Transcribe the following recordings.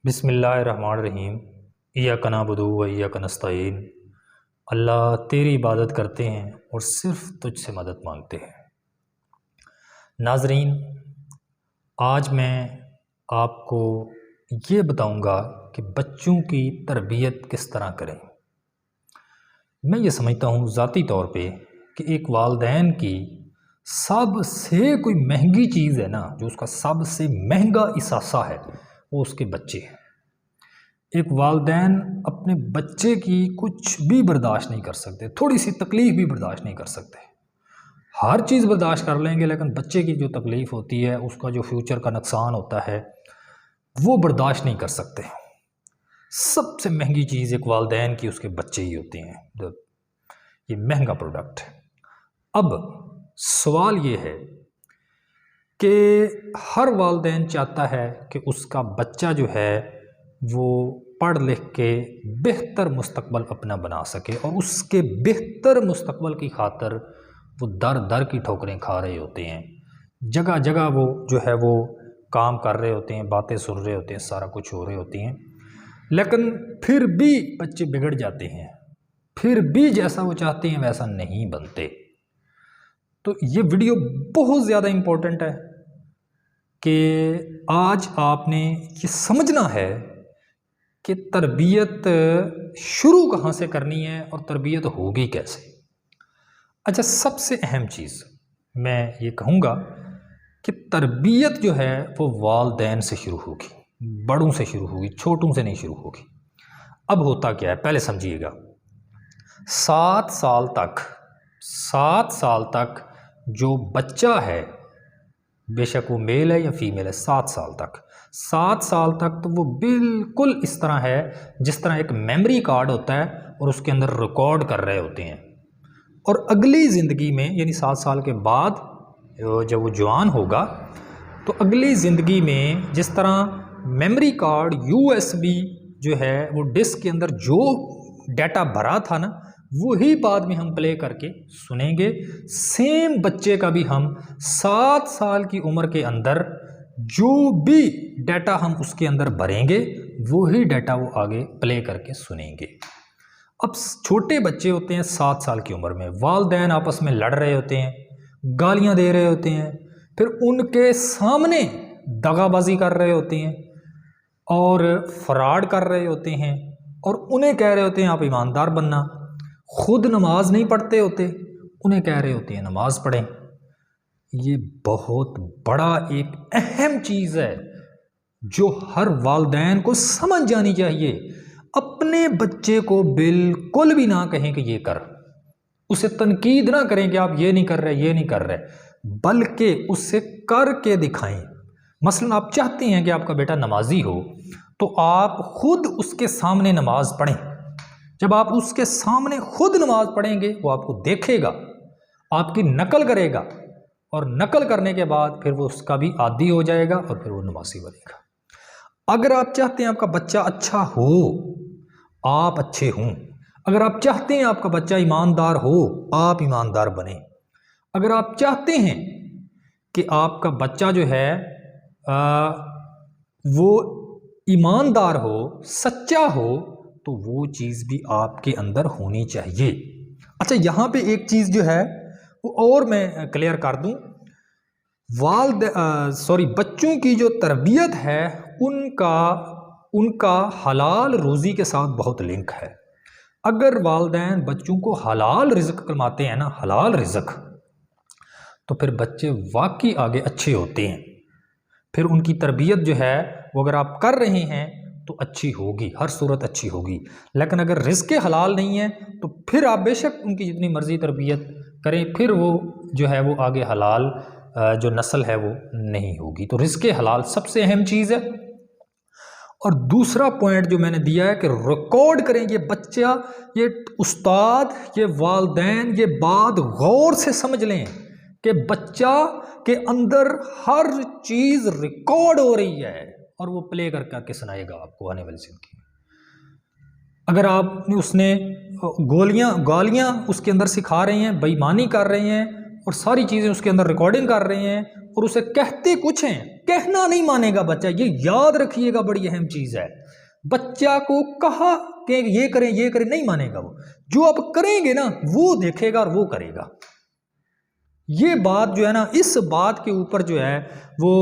بسم اللہ الرحمن الرحیم۔ ایاک نعبد و ایاک نستعین۔ اللہ تیری عبادت کرتے ہیں اور صرف تجھ سے مدد مانگتے ہیں۔ ناظرین، آج میں آپ کو یہ بتاؤں گا کہ بچوں کی تربیت کس طرح کریں۔ میں یہ سمجھتا ہوں ذاتی طور پہ کہ ایک والدین کی سب سے کوئی مہنگی چیز ہے نا، جو اس کا سب سے مہنگا اثاثہ ہے، وہ اس کے بچے ہیں۔ ایک والدین اپنے بچے کی کچھ بھی برداشت نہیں کر سکتے، تھوڑی سی تکلیف بھی برداشت نہیں کر سکتے۔ ہر چیز برداشت کر لیں گے لیکن بچے کی جو تکلیف ہوتی ہے، اس کا جو فیوچر کا نقصان ہوتا ہے، وہ برداشت نہیں کر سکتے۔ سب سے مہنگی چیز ایک والدین کی اس کے بچے ہی ہوتے ہیں، یہ مہنگا پروڈکٹ ہے۔ اب سوال یہ ہے کہ ہر والدین چاہتا ہے کہ اس کا بچہ جو ہے وہ پڑھ لکھ کے بہتر مستقبل اپنا بنا سکے، اور اس کے بہتر مستقبل کی خاطر وہ در در کی ٹھوکریں کھا رہے ہوتے ہیں، جگہ جگہ وہ جو ہے وہ کام کر رہے ہوتے ہیں، باتیں سن رہے ہوتے ہیں، سارا کچھ ہو رہے ہوتے ہیں، لیکن پھر بھی بچے بگڑ جاتے ہیں، پھر بھی جیسا وہ چاہتے ہیں ویسا نہیں بنتے۔ تو یہ ویڈیو بہت زیادہ امپورٹنٹ ہے کہ آج آپ نے یہ سمجھنا ہے کہ تربیت شروع کہاں سے کرنی ہے اور تربیت ہوگی کیسے۔ اچھا، سب سے اہم چیز میں یہ کہوں گا کہ تربیت جو ہے وہ والدین سے شروع ہوگی، بڑوں سے شروع ہوگی، چھوٹوں سے نہیں شروع ہوگی۔ اب ہوتا کیا ہے پہلے سمجھیے گا۔ 7 سال تک جو بچہ ہے، بے شک وہ میل ہے یا فیمیل ہے، 7 سال تک تو وہ بالکل اس طرح ہے جس طرح ایک میموری کارڈ ہوتا ہے اور اس کے اندر ریکارڈ کر رہے ہوتے ہیں، اور اگلی زندگی میں یعنی 7 سال کے بعد جب وہ جوان ہوگا تو اگلی زندگی میں جس طرح میموری کارڈ USB جو ہے وہ ڈسک کے اندر جو ڈیٹا بھرا تھا نا، وہی بعد میں ہم پلے کر کے سنیں گے۔ سیم بچے کا بھی ہم 7 سال کی عمر کے اندر جو بھی ڈیٹا ہم اس کے اندر بھریں گے، وہی ڈیٹا وہ آگے پلے کر کے سنیں گے۔ اب چھوٹے بچے ہوتے ہیں 7 سال کی عمر میں، والدین آپس میں لڑ رہے ہوتے ہیں، گالیاں دے رہے ہوتے ہیں، پھر ان کے سامنے دغا بازی کر رہے ہوتے ہیں اور فراڈ کر رہے ہوتے ہیں، اور انہیں کہہ رہے ہوتے ہیں آپ ایماندار بننا۔ خود نماز نہیں پڑھتے ہوتے، انہیں کہہ رہے ہوتے ہیں نماز پڑھیں۔ یہ بہت بڑا ایک اہم چیز ہے جو ہر والدین کو سمجھ جانی چاہیے۔ اپنے بچے کو بالکل بھی نہ کہیں کہ یہ کر، اسے تنقید نہ کریں کہ آپ یہ نہیں کر رہے، بلکہ اسے کر کے دکھائیں۔ مثلا آپ چاہتے ہیں کہ آپ کا بیٹا نمازی ہو تو آپ خود اس کے سامنے نماز پڑھیں۔ جب آپ اس کے سامنے خود نماز پڑھیں گے، وہ آپ کو دیکھے گا، آپ کی نقل کرے گا، اور نقل کرنے کے بعد پھر وہ اس کا بھی عادی ہو جائے گا اور پھر وہ نمازی بنے گا۔ اگر آپ چاہتے ہیں آپ کا بچہ اچھا ہو، آپ اچھے ہوں۔ اگر آپ چاہتے ہیں آپ کا بچہ ایماندار ہو، آپ ایماندار بنیں۔ اگر آپ چاہتے ہیں کہ آپ کا بچہ جو ہے وہ ایماندار ہو، سچا ہو، تو وہ چیز بھی آپ کے اندر ہونی چاہیے۔ اچھا، یہاں پہ ایک چیز جو ہے وہ اور میں کلیئر کر دوں، بچوں کی جو تربیت ہے ان کا حلال روزی کے ساتھ بہت لنک ہے۔ اگر والدین بچوں کو حلال رزق کماتے ہیں نا، حلال رزق، تو پھر بچے واقعی آگے اچھے ہوتے ہیں۔ پھر ان کی تربیت جو ہے وہ اگر آپ کر رہے ہیں تو اچھی ہوگی، ہر صورت اچھی ہوگی۔ لیکن اگر رزق حلال نہیں ہے تو پھر آپ بے شک ان کی جتنی مرضی تربیت کریں، پھر وہ جو ہے وہ آگے حلال جو نسل ہے وہ نہیں ہوگی۔ تو رزق حلال سب سے اہم چیز ہے۔ اور دوسرا پوائنٹ جو میں نے دیا ہے کہ ریکارڈ کریں، یہ بچہ، یہ استاد، یہ والدین یہ بات غور سے سمجھ لیں کہ بچہ کے اندر ہر چیز ریکارڈ ہو رہی ہے اور وہ پلے کر کے سنائے گا آپ کو آنے والی زندگی میں۔ اگر اس نے گالیاں اس کے اندر سکھا رہے ہیں، بےایمانی کر رہے ہیں، اور ساری چیزیں اس کے اندر ریکارڈنگ کر رہے ہیں اور اسے کہتے کچھ ہیں، کہنا نہیں مانے گا بچہ، یہ یاد رکھیے گا، بڑی اہم چیز ہے۔ بچہ کو کہا کہ یہ کریں یہ کریں نہیں مانے گا، وہ جو آپ کریں گے نا وہ دیکھے گا اور وہ کرے گا۔ یہ بات جو ہے نا، اس بات کے اوپر جو ہے وہ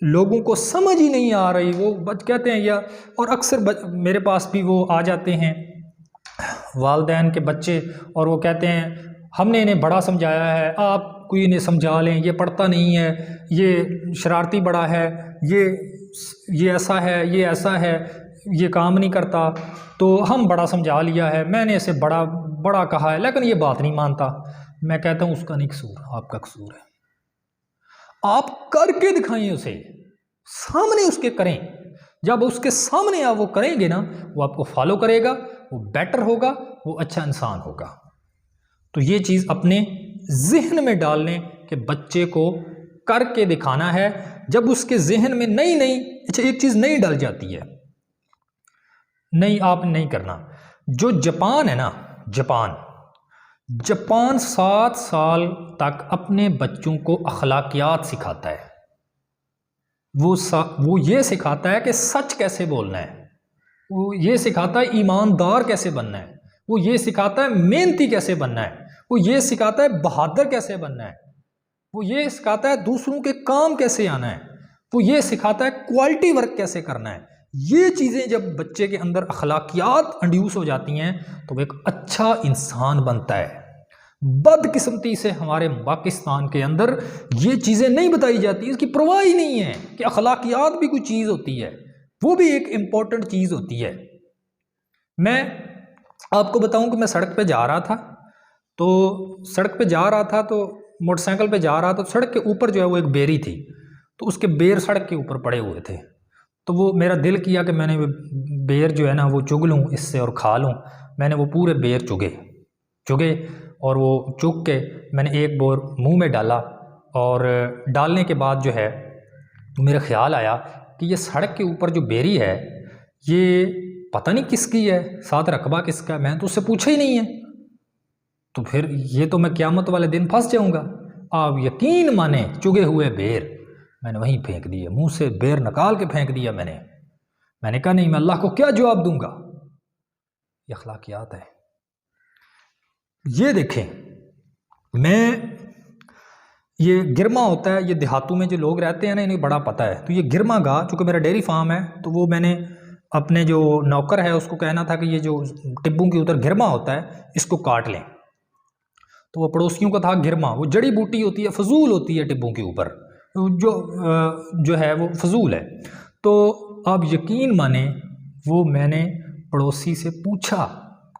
لوگوں کو سمجھ ہی نہیں آ رہی، وہ کہتے ہیں یا، اور اکثر میرے پاس بھی وہ آ جاتے ہیں والدین کے بچے اور وہ کہتے ہیں ہم نے انہیں بڑا سمجھایا ہے، آپ کوئی انہیں سمجھا لیں، یہ پڑھتا نہیں ہے، یہ شرارتی بڑا ہے، یہ ایسا ہے، یہ ایسا ہے، یہ کام نہیں کرتا، تو ہم بڑا سمجھا لیا ہے، میں نے اسے بڑا بڑا کہا ہے لیکن یہ بات نہیں مانتا۔ میں کہتا ہوں اس کا نہیں قصور، آپ کا قصور ہے۔ آپ کر کے دکھائیں اسے، سامنے اس کے کریں، جب اس کے سامنے آپ وہ کریں گے نا وہ آپ کو فالو کرے گا، وہ بیٹر ہوگا، وہ اچھا انسان ہوگا۔ تو یہ چیز اپنے ذہن میں ڈال لیں کہ بچے کو کر کے دکھانا ہے۔ جب اس کے ذہن میں اچھا ایک چیز نئی ڈل جاتی ہے، نہیں آپ نہیں کرنا۔ جو جاپان ہے نا، جاپان 7 سال تک اپنے بچوں کو اخلاقیات سکھاتا ہے۔ وہ یہ سکھاتا ہے کہ سچ کیسے بولنا ہے، وہ یہ سکھاتا ہے ایماندار کیسے بننا ہے، وہ یہ سکھاتا ہے محنتی کیسے بننا ہے، وہ یہ سکھاتا ہے بہادر کیسے بننا ہے، وہ یہ سکھاتا ہے دوسروں کے کام کیسے آنا ہے، وہ یہ سکھاتا ہے کوالٹی ورک کیسے کرنا ہے۔ یہ چیزیں جب بچے کے اندر اخلاقیات انڈیوس ہو جاتی ہیں تو وہ ایک اچھا انسان بنتا ہے۔ بدقسمتی سے ہمارے پاکستان کے اندر یہ چیزیں نہیں بتائی جاتی، اس کی پرواہ ہی نہیں ہے کہ اخلاقیات بھی کوئی چیز ہوتی ہے، وہ بھی ایک امپورٹنٹ چیز ہوتی ہے۔ میں آپ کو بتاؤں کہ میں سڑک پہ جا رہا تھا تو موٹر سائیکل پہ جا رہا تھا، تو سڑک کے اوپر جو ہے وہ ایک بیری تھی، تو اس کے بیر سڑک کے اوپر پڑے ہوئے تھے، تو وہ میرا دل کیا کہ میں نے بیر جو ہے نا وہ چگ لوں اس سے اور کھا لوں۔ میں نے وہ پورے بیر چگے اور وہ چگ کے میں نے ایک بور منہ میں ڈالا، اور ڈالنے کے بعد جو ہے میرا خیال آیا کہ یہ سڑک کے اوپر جو بیری ہے یہ پتہ نہیں کس کی ہے، ساتھ رقبہ کس کا ہے، میں تو اس سے پوچھا ہی نہیں ہے، تو پھر یہ تو میں قیامت والے دن پھنس جاؤں گا۔ آپ یقین مانیں چگے ہوئے بیر میں نے وہیں پھینک دیے، منہ سے بیر نکال کے پھینک دیا میں نے کہا نہیں، میں اللہ کو کیا جواب دوں گا۔ یہ اخلاقیات ہے۔ یہ دیکھیں، یہ گرما ہوتا ہے، یہ دیہاتوں میں جو لوگ رہتے ہیں نا انہیں بڑا پتہ ہے، تو یہ گرما گاہ، چونکہ میرا ڈیری فارم ہے تو وہ میں نے اپنے جو نوکر ہے اس کو کہنا تھا کہ یہ جو ٹبوں کے اوپر گرما ہوتا ہے اس کو کاٹ لیں، تو وہ پڑوسیوں کا تھا گرما، وہ جڑی بوٹی ہوتی ہے، فضول ہوتی ہے ٹبوں کے اوپر، جو ہے وہ فضول ہے۔ تو آپ یقین مانیں وہ میں نے پڑوسی سے پوچھا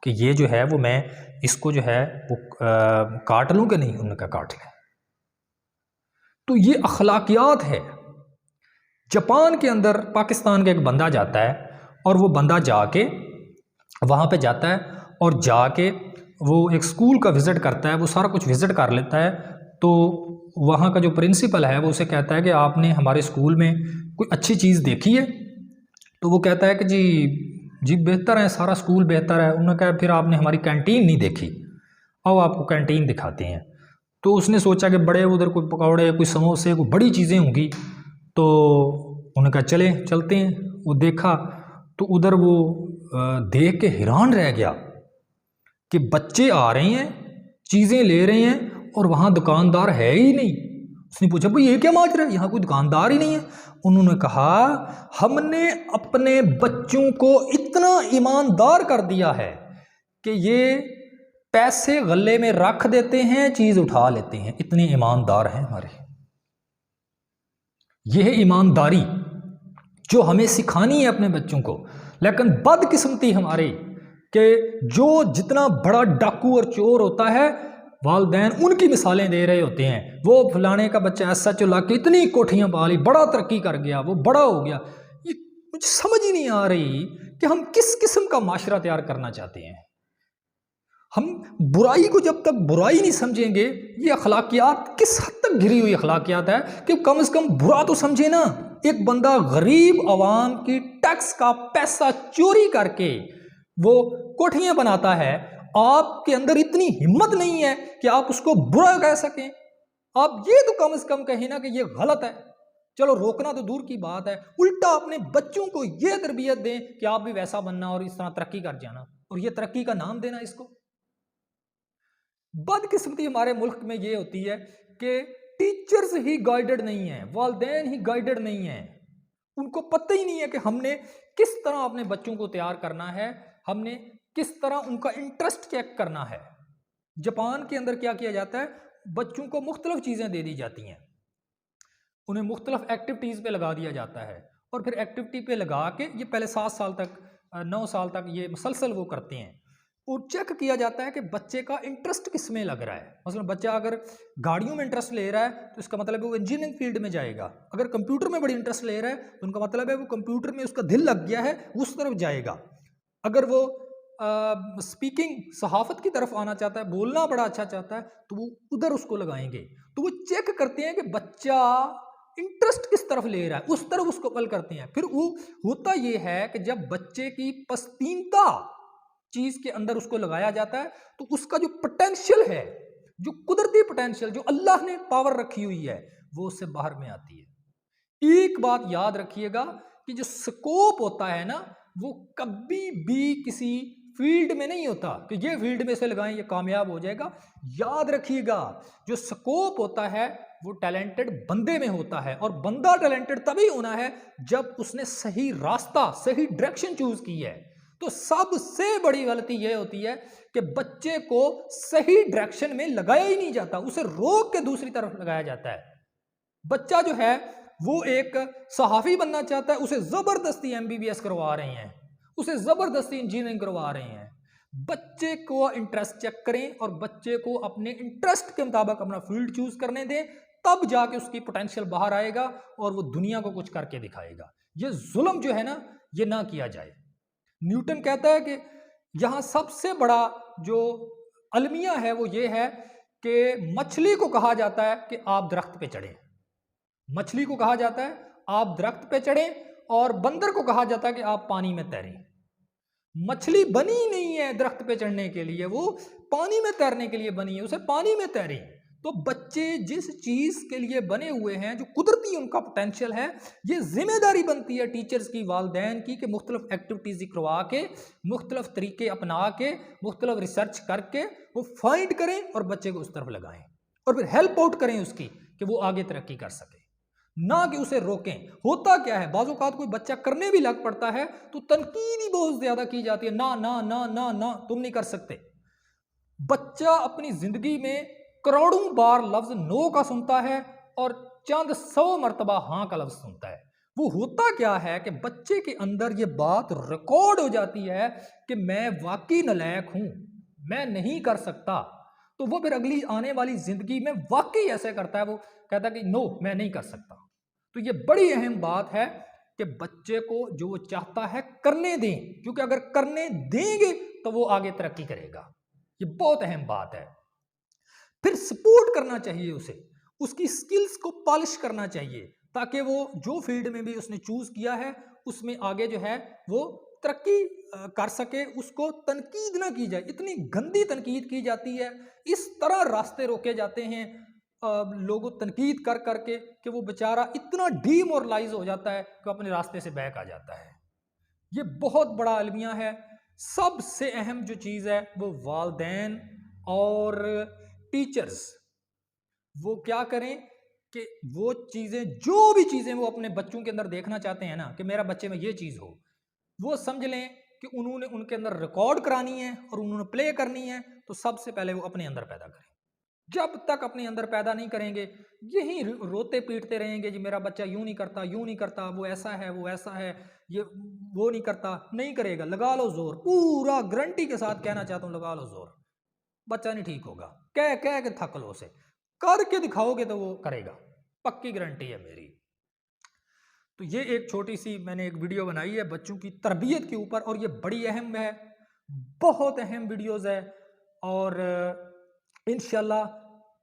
کہ یہ جو ہے وہ میں اس کو جو ہے وہ کاٹ لوں کہ نہیں، انہوں نے کہا کاٹ لیں۔ تو یہ اخلاقیات ہے۔ جاپان کے اندر پاکستان کا ایک بندہ جاتا ہے اور وہ بندہ جا کے وہاں پہ جاتا ہے اور جا کے وہ ایک سکول کا وزٹ کرتا ہے، وہ سارا کچھ وزٹ کر لیتا ہے، تو وہاں کا جو پرنسپل ہے وہ اسے کہتا ہے کہ آپ نے ہمارے سکول میں کوئی اچھی چیز دیکھی ہے؟ تو وہ کہتا ہے کہ جی بہتر ہے، سارا سکول بہتر ہے۔ انہوں نے کہا پھر آپ نے ہماری کینٹین نہیں دیکھی، آؤ آپ کو کینٹین دکھاتے ہیں۔ تو اس نے سوچا کہ بڑے ادھر کوئی پکوڑے، کوئی سموسے، کوئی بڑی چیزیں ہوں گی، تو انہوں نے کہا چلتے ہیں۔ وہ دیکھا تو ادھر وہ دیکھ کے حیران رہ گیا کہ بچے آ رہے ہیں، چیزیں لے رہے ہیں اور وہاں دکاندار ہے ہی نہیں۔ اس نے پوچھا بھئی یہ کیا ماجرا ہے، یہاں کوئی دکاندار ہی نہیں ہے۔ انہوں نے کہا ہم نے اپنے بچوں کو اتنا ایماندار کر دیا ہے کہ یہ پیسے غلے میں رکھ دیتے ہیں، چیز اٹھا لیتے ہیں، اتنے ایماندار ہیں ہمارے۔ یہ ہے ایمانداری جو ہمیں سکھانی ہے اپنے بچوں کو۔ لیکن بدقسمتی ہماری کہ جو جتنا بڑا ڈاکو اور چور ہوتا ہے والدین ان کی مثالیں دے رہے ہوتے ہیں، وہ فلانے کا بچہ ایسا چلا کے اتنی کوٹھیاں پالی، بڑا ترقی کر گیا، وہ بڑا ہو گیا۔ یہ مجھے سمجھ ہی نہیں آ رہی کہ ہم کس قسم کا معاشرہ تیار کرنا چاہتے ہیں۔ ہم برائی کو جب تک برائی نہیں سمجھیں گے، یہ اخلاقیات کس حد تک گری ہوئی اخلاقیات ہے کہ کم از کم برا تو سمجھے نا۔ ایک بندہ غریب عوام کی ٹیکس کا پیسہ چوری کر کے وہ کوٹھیاں بناتا ہے، آپ کے اندر اتنی ہمت نہیں ہے کہ آپ اس کو برا کہہ سکیں۔ آپ یہ تو کم از کم کہیں نا کہ یہ غلط ہے، چلو روکنا تو دور کی بات ہے، الٹا اپنے بچوں کو یہ تربیت دیں کہ آپ بھی ویسا بننا اور اس طرح ترقی کر جانا، اور یہ ترقی کا نام دینا اس کو۔ بدقسمتی ہمارے ملک میں یہ ہوتی ہے کہ ٹیچرز ہی گائیڈڈ نہیں ہیں، والدین ہی گائیڈڈ نہیں ہیں، ان کو پتہ ہی نہیں ہے کہ ہم نے کس طرح اپنے بچوں کو تیار کرنا ہے، ہم نے کس طرح ان کا انٹرسٹ چیک کرنا ہے۔ جاپان کے اندر کیا کیا جاتا ہے، بچوں کو مختلف چیزیں دے دی جاتی ہیں، انہیں مختلف ایکٹیویٹیز پہ لگا دیا جاتا ہے، اور پھر ایکٹیویٹی پہ لگا کے یہ پہلے 7 سال تک 9 سال تک یہ مسلسل وہ کرتے ہیں، اور چیک کیا جاتا ہے کہ بچے کا انٹرسٹ کس میں لگ رہا ہے۔ مثلا بچہ اگر گاڑیوں میں انٹرسٹ لے رہا ہے تو اس کا مطلب ہے وہ انجینئرنگ فیلڈ میں جائے گا، اگر کمپیوٹر میں بڑی انٹرسٹ لے رہا ہے تو ان کا مطلب ہے وہ کمپیوٹر میں اس کا دل لگ گیا ہے، اس طرف جائے گا۔ اگر وہ سپیکنگ صحافت کی طرف آنا چاہتا ہے، بولنا بڑا اچھا چاہتا ہے، تو وہ ادھر اس کو لگائیں گے۔ تو وہ چیک کرتے ہیں کہ بچہ انٹرسٹ کس طرف لے رہا ہے، اس طرف اس کو پل کرتے ہیں۔ پھر وہ ہوتا یہ ہے کہ جب بچے کی پسندیدہ چیز کے اندر اس کو لگایا جاتا ہے تو اس کا جو پوٹینشیل ہے، جو قدرتی پوٹینشیل جو اللہ نے پاور رکھی ہوئی ہے، وہ اس سے باہر میں آتی ہے۔ ایک بات یاد رکھیے گا کہ جو سکوپ ہوتا ہے نا، وہ کبھی بھی کسی فیلڈ میں نہیں ہوتا کہ یہ فیلڈ میں سے لگائیں یہ کامیاب ہو جائے گا۔ یاد رکھیے گا جو سکوپ ہوتا ہے وہ ٹیلنٹڈ بندے میں ہوتا ہے، اور بندہ ٹیلنٹڈ تبھی ہونا ہے جب اس نے صحیح راستہ، صحیح ڈائریکشن چوز کی ہے۔ تو سب سے بڑی غلطی یہ ہوتی ہے کہ بچے کو صحیح ڈائریکشن میں لگایا ہی نہیں جاتا، اسے روک کے دوسری طرف لگایا جاتا ہے۔ بچہ جو ہے وہ ایک صحافی بننا چاہتا ہے، اسے زبردستی MBBS کروا رہے ہیں، اسے زبردستی انجینئرنگ کروا رہے ہیں۔ بچے کو انٹرسٹ چیک کریں اور بچے کو اپنے انٹرسٹ کے مطابق اپنا فیلڈ چوز کرنے دیں، تب جا کے اس کی پوٹینشیل باہر آئے گا اور وہ دنیا کو کچھ کر کے دکھائے گا۔ یہ ظلم جو ہے نا، یہ نہ کیا جائے۔ نیوٹن کہتا ہے کہ یہاں سب سے بڑا جو المیہ ہے وہ یہ ہے کہ مچھلی کو کہا جاتا ہے کہ آپ درخت پہ چڑھیں، مچھلی کو کہا جاتا ہے آپ درخت پہ چڑھیں، اور بندر کو کہا جاتا ہے کہ آپ پانی میں تیریں۔ مچھلی بنی نہیں ہے درخت پہ چڑھنے کے لیے، وہ پانی میں تیرنے کے لیے بنی ہے، اسے پانی میں تیریں۔ تو بچے جس چیز کے لیے بنے ہوئے ہیں، جو قدرتی ان کا پوٹینشیل ہے، یہ ذمہ داری بنتی ہے ٹیچرز کی، والدین کی، کہ مختلف ایکٹیویٹیز کروا کے، مختلف طریقے اپنا کے، مختلف ریسرچ کر کے وہ فائنڈ کریں اور بچے کو اس طرف لگائیں، اور پھر ہیلپ آؤٹ کریں اس کی کہ وہ آگے ترقی کر سکے، نہ کہ اسے روکیں۔ ہوتا کیا ہے، بعض اوقات کوئی بچہ کرنے بھی لگ پڑتا ہے تو تنقید ہی بہت زیادہ کی جاتی ہے، نہ نہ نہ نہ نہ تم نہیں کر سکتے۔ بچہ اپنی زندگی میں کروڑوں بار لفظ نو کا سنتا ہے اور چند 100 مرتبہ ہاں کا لفظ سنتا ہے۔ وہ ہوتا کیا ہے کہ بچے کے اندر یہ بات ریکارڈ ہو جاتی ہے کہ میں واقعی نالائق ہوں، میں نہیں کر سکتا، تو وہ پھر اگلی آنے والی زندگی میں واقعی ایسے کرتا ہے، وہ کہتا ہے کہ نو میں نہیں کر سکتا۔ تو یہ بڑی اہم بات ہے کہ بچے کو جو وہ چاہتا ہے کرنے دیں، کیونکہ اگر کرنے دیں گے تو وہ آگے ترقی کرے گا۔ یہ بہت اہم بات ہے۔ پھر سپورٹ کرنا چاہیے اسے، اس کی سکلز کو پالش کرنا چاہیے، تاکہ وہ جو فیلڈ میں بھی اس نے چوز کیا ہے اس میں آگے جو ہے وہ ترقی کر سکے۔ اس کو تنقید نہ کی جائے، اتنی گندی تنقید کی جاتی ہے، اس طرح راستے روکے جاتے ہیں لوگوں تنقید کر کر کے کہ وہ بیچارہ اتنا ڈی مورلائز ہو جاتا ہے کہ اپنے راستے سے بیک آ جاتا ہے۔ یہ بہت بڑا المیہ ہے۔ سب سے اہم جو چیز ہے وہ والدین اور ٹیچرز وہ کیا کریں کہ وہ چیزیں، جو بھی چیزیں وہ اپنے بچوں کے اندر دیکھنا چاہتے ہیں نا کہ میرا بچے میں یہ چیز ہو، وہ سمجھ لیں کہ انہوں نے ان کے اندر ریکارڈ کرانی ہے اور انہوں نے پلے کرنی ہے، تو سب سے پہلے وہ اپنے اندر پیدا کریں۔ جب تک اپنے اندر پیدا نہیں کریں گے، یہی روتے پیٹتے رہیں گے جی میرا بچہ یوں نہیں کرتا، یوں نہیں کرتا، وہ ایسا ہے، وہ ایسا ہے، یہ وہ نہیں کرتا، نہیں کرے گا، لگا لو زور، پورا گارنٹی کے ساتھ کہنا چاہتا ہوں لگا لو زور، بچہ نہیں ٹھیک ہوگا، کہہ کے تھک لو اسے، کر کے دکھاؤ گے تو وہ کرے گا، پکی گارنٹی ہے میری۔ تو یہ ایک چھوٹی سی میں نے ایک ویڈیو بنائی ہے بچوں کی تربیت کے اوپر، اور یہ بڑی اہم ہے، بہت اہم ویڈیوز ہے، اور انشاءاللہ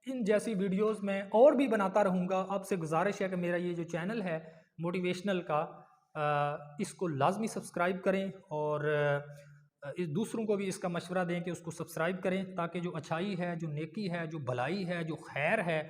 ان جیسی ویڈیوز میں اور بھی بناتا رہوں گا۔ آپ سے گزارش ہے کہ میرا یہ جو چینل ہے موٹیویشنل کا، اس کو لازمی سبسکرائب کریں، اور دوسروں کو بھی اس کا مشورہ دیں کہ اس کو سبسکرائب کریں، تاکہ جو اچھائی ہے، جو نیکی ہے، جو بھلائی ہے، جو خیر ہے،